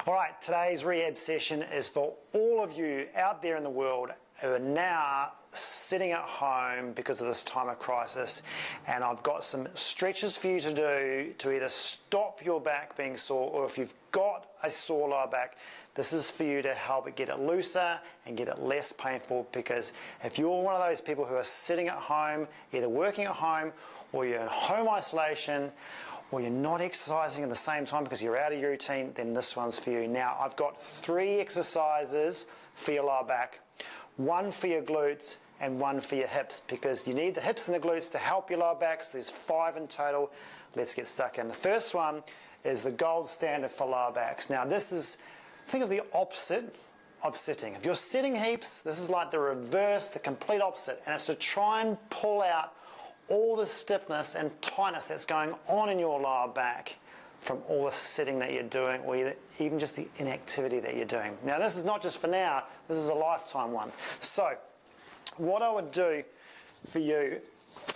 All right, today's rehab session is for all of you out there in the world who are now sitting at home because of this time of crisis, and I've got some stretches for you to do to either stop your back being sore, or if you've got a sore lower back, this is for you to help it get it looser and get it less painful. Because if you're one of those people who are sitting at home, either working at home or you're in home isolation, or you're not exercising at the same time because you're out of your routine, then this one's for you. Now, I've got 3 exercises for your lower back, 1 for your glutes and 1 for your hips, because you need the hips and the glutes to help your lower back. So there's 5 in total. Let's get stuck in. The first one is the gold standard for lower backs. Now, this is, think of the opposite of sitting. If you're sitting heaps, this is like the reverse, the complete opposite, and it's to try and pull out all the stiffness and tightness that's going on in your lower back from all the sitting that you're doing, or even just the inactivity that you're doing. Now, this is not just for now, this is a lifetime one. So, what I would do for you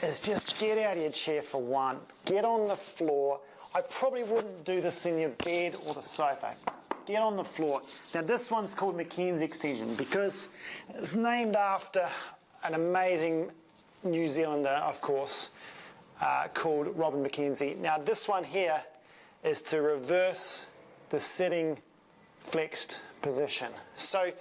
is just get out of your chair for 1, get on the floor. I probably wouldn't do this in your bed or the sofa. Get on the floor. Now, this one's called Mackenzie extension because it's named after an amazing New Zealander, of course, called Robin Mackenzie. Now, this one here is to reverse the sitting flexed position. So,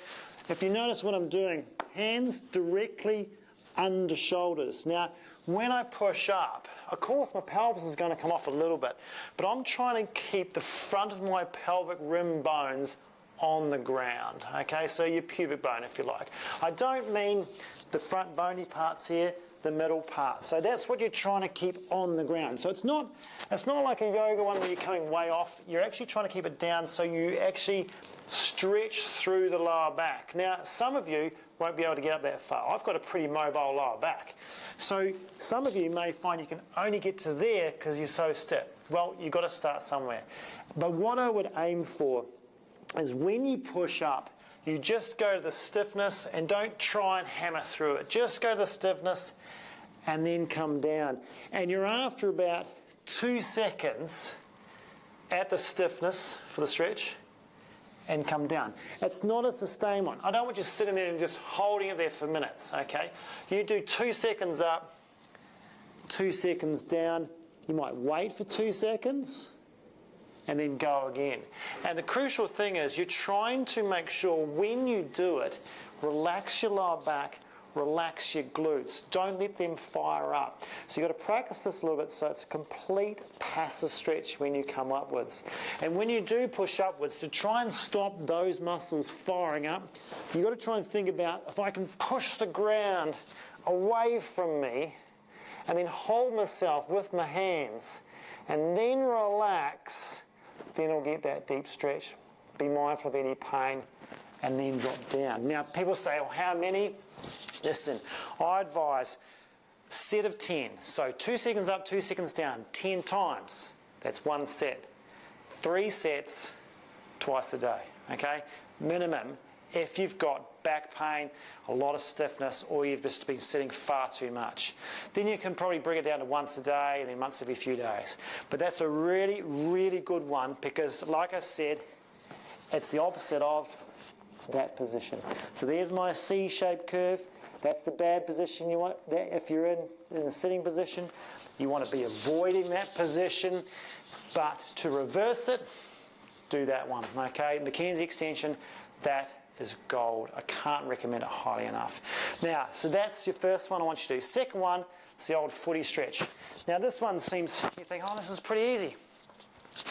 if you notice what I'm doing, hands directly under shoulders. Now, when I push up, of course my pelvis is going to come off a little bit, but I'm trying to keep the front of my pelvic rim bones on the ground, okay? So your pubic bone, if you like. I don't mean the front bony parts here, the middle part. So that's what you're trying to keep on the ground. So it's not like a yoga one where you're coming way off. You're actually trying to keep it down so you actually stretch through the lower back. Now, some of you won't be able to get up that far. I've got a pretty mobile lower back. So some of you may find you can only get to there because you're so stiff. Well, you've got to start somewhere. But what I would aim for is when you push up, you just go to the stiffness and don't try and hammer through it. Just go to the stiffness and then come down. And you're after about 2 seconds at the stiffness for the stretch and come down. It's not a sustained one. I don't want you sitting there and just holding it there for minutes, okay? You do 2 seconds up, 2 seconds down. You might wait for 2 seconds and then go again. And the crucial thing is you're trying to make sure when you do it, relax your lower back, relax your glutes. Don't let them fire up. So you've got to practice this a little bit so it's a complete passive stretch when you come upwards. And when you do push upwards, to try and stop those muscles firing up, you've got to try and think about, if I can push the ground away from me and then hold myself with my hands and then relax, then I'll get that deep stretch. Be mindful of any pain and then drop down. Now, people say, well, how many? Listen, I advise set of 10. So 2 seconds up, 2 seconds down, 10 times. That's 1 set. 3 sets twice a day, okay? Minimum if you've got back pain, a lot of stiffness, or you've just been sitting far too much. Then you can probably bring it down to once a day and then once every few days. But that's a really, really good one because, like I said, it's the opposite of that position. So there's my C-shaped curve. That's the bad position you want. If you're in the sitting position, you want to be avoiding that position. But to reverse it, do that one, okay? Mackenzie extension, that is gold. I can't recommend it highly enough. Now, so that's your first one I want you to do. Second one is the old footy stretch. Now, this one seems, you think, oh, this is pretty easy.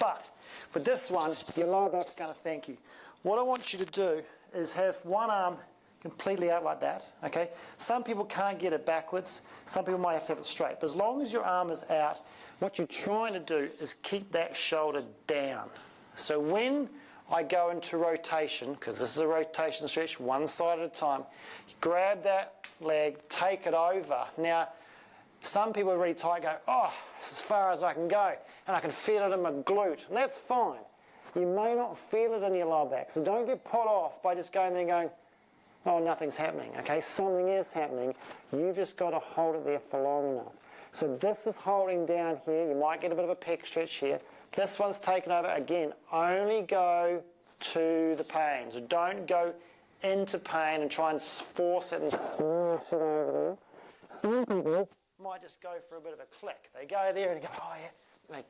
But with this one, your lower back's going to thank you. What I want you to do is have one arm completely out like that, okay? Some people can't get it backwards. Some people might have to have it straight. But as long as your arm is out, what you're trying to do is keep that shoulder down. So when I go into rotation, because this is a rotation stretch, one side at a time, you grab that leg, take it over. Now, some people are really tight, go, oh, this is as far as I can go, and I can feel it in my glute, and that's fine. You may not feel it in your lower back, so don't get put off by just going there and going, oh, nothing's happening, okay? Something is happening. You've just got to hold it there for long enough. So this is holding down here. You might get a bit of a pec stretch here. This one's taken over. Again, only go to the pain. So don't go into pain and try and force it and smash it over there. Might just go for a bit of a click. They go there and go, oh yeah, they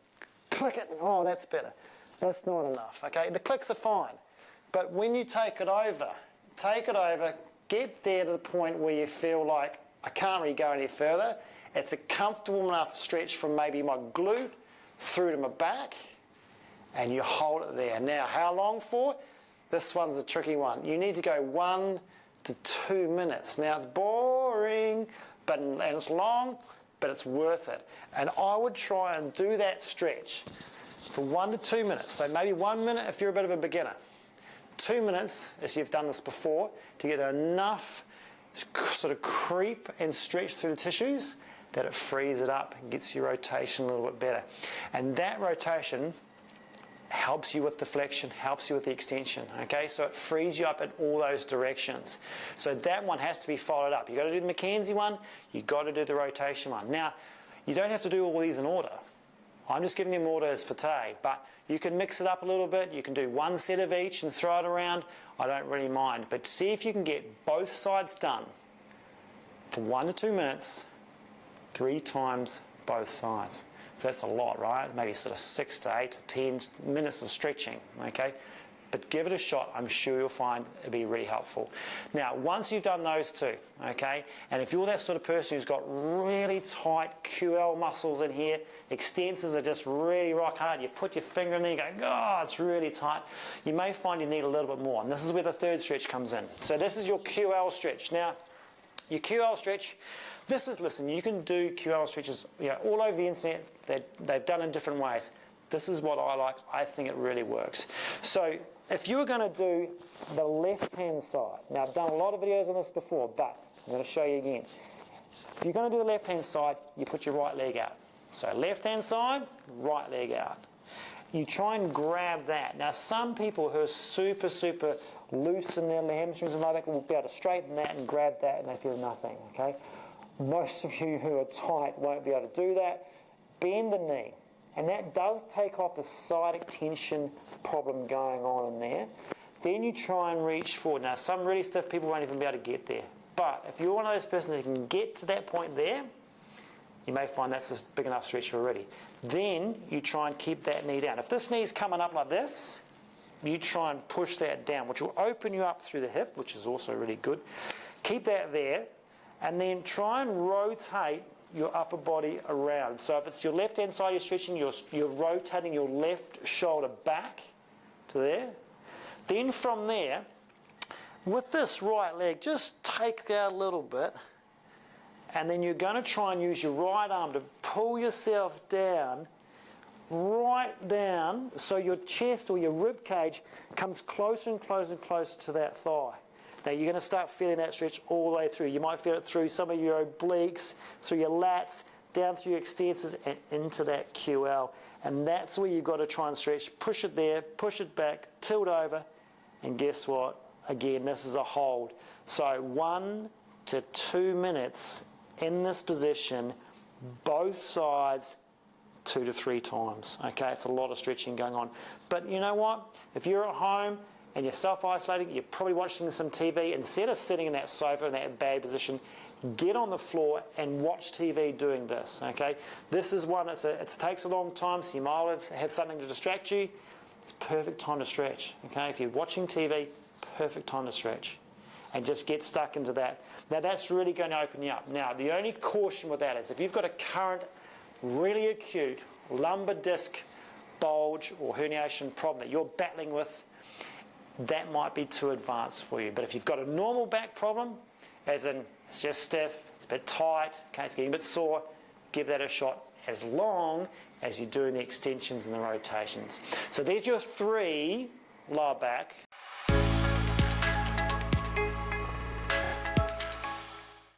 click it, and oh, that's better. That's not enough, okay? The clicks are fine. But when you take it over, get there to the point where you feel like, I can't really go any further. It's a comfortable enough stretch from maybe my glute through to my back, and you hold it there. Now, how long for? This one's a tricky one. You need to go 1 to 2 minutes. Now, it's boring, and it's long, but it's worth it. And I would try and do that stretch for 1 to 2 minutes. So maybe 1 minute if you're a bit of a beginner. 2 minutes, as you've done this before, to get enough sort of creep and stretch through the tissues that it frees it up and gets your rotation a little bit better. And that rotation helps you with the flexion, helps you with the extension, okay? So it frees you up in all those directions. So that one has to be followed up. You've got to do the Mackenzie one, you've got to do the rotation one. Now, you don't have to do all these in order. I'm just giving them orders for today, but you can mix it up a little bit. You can do one set of each and throw it around. I don't really mind, but see if you can get both sides done for 1 to 2 minutes, 3 times both sides. So that's a lot, right? Maybe sort of 6 to 8 to 10 minutes of stretching, okay? But give it a shot. I'm sure you'll find it'll be really helpful. Now, once you've done those two, okay, and if you're that sort of person who's got really tight QL muscles in here, extensors are just really rock hard, you put your finger in there, you go, oh, it's really tight, you may find you need a little bit more. And this is where the third stretch comes in. So this is your QL stretch. Now, your QL stretch, this is, listen, you can do QL stretches all over the internet. They've done in different ways. This is what I like. I think it really works. So if you're going to do the left-hand side, now I've done a lot of videos on this before, but I'm going to show you again. If you're going to do the left-hand side, you put your right leg out. So left-hand side, right leg out. You try and grab that. Now some people who are super, super loose in their hamstrings and like that will be able to straighten that and grab that and they feel nothing, okay? Most of you who are tight won't be able to do that. Bend the knee. And that does take off the sciatic tension problem going on in there. Then you try and reach forward. Now, some really stiff people won't even be able to get there. But if you're one of those persons who can get to that point there, you may find that's a big enough stretch already. Then you try and keep that knee down. If this knee's coming up like this, you try and push that down, which will open you up through the hip, which is also really good. Keep that there, and then try and rotate your upper body around. So if it's your left-hand side you're stretching, you're rotating your left shoulder back to there. Then from there, with this right leg, just take it out a little bit, and then you're going to try and use your right arm to pull yourself down, right down, so your chest or your rib cage comes closer and closer and closer to that thigh. Now you're going to start feeling that stretch all the way through. You might feel it through some of your obliques, through your lats, down through your extensors and into that QL. And that's where you've got to try and stretch. Push it there, push it back, tilt over, and guess what? Again, this is a hold. So 1 to 2 minutes in this position, both sides, 2 to 3 times. Okay, it's a lot of stretching going on. But you know what? If you're at home and you're self-isolating, you're probably watching some TV, instead of sitting in that sofa in that bad position, get on the floor and watch TV doing this, okay? This is one, it takes a long time, so you might have something to distract you. It's a perfect time to stretch, okay? If you're watching TV, perfect time to stretch. And just get stuck into that. Now that's really going to open you up. Now the only caution with that is if you've got a current, really acute lumbar disc bulge or herniation problem that you're battling with, that might be too advanced for you. But if you've got a normal back problem, as in it's just stiff, it's a bit tight, okay, it's getting a bit sore, give that a shot as long as you're doing the extensions and the rotations. So there's your 3 lower back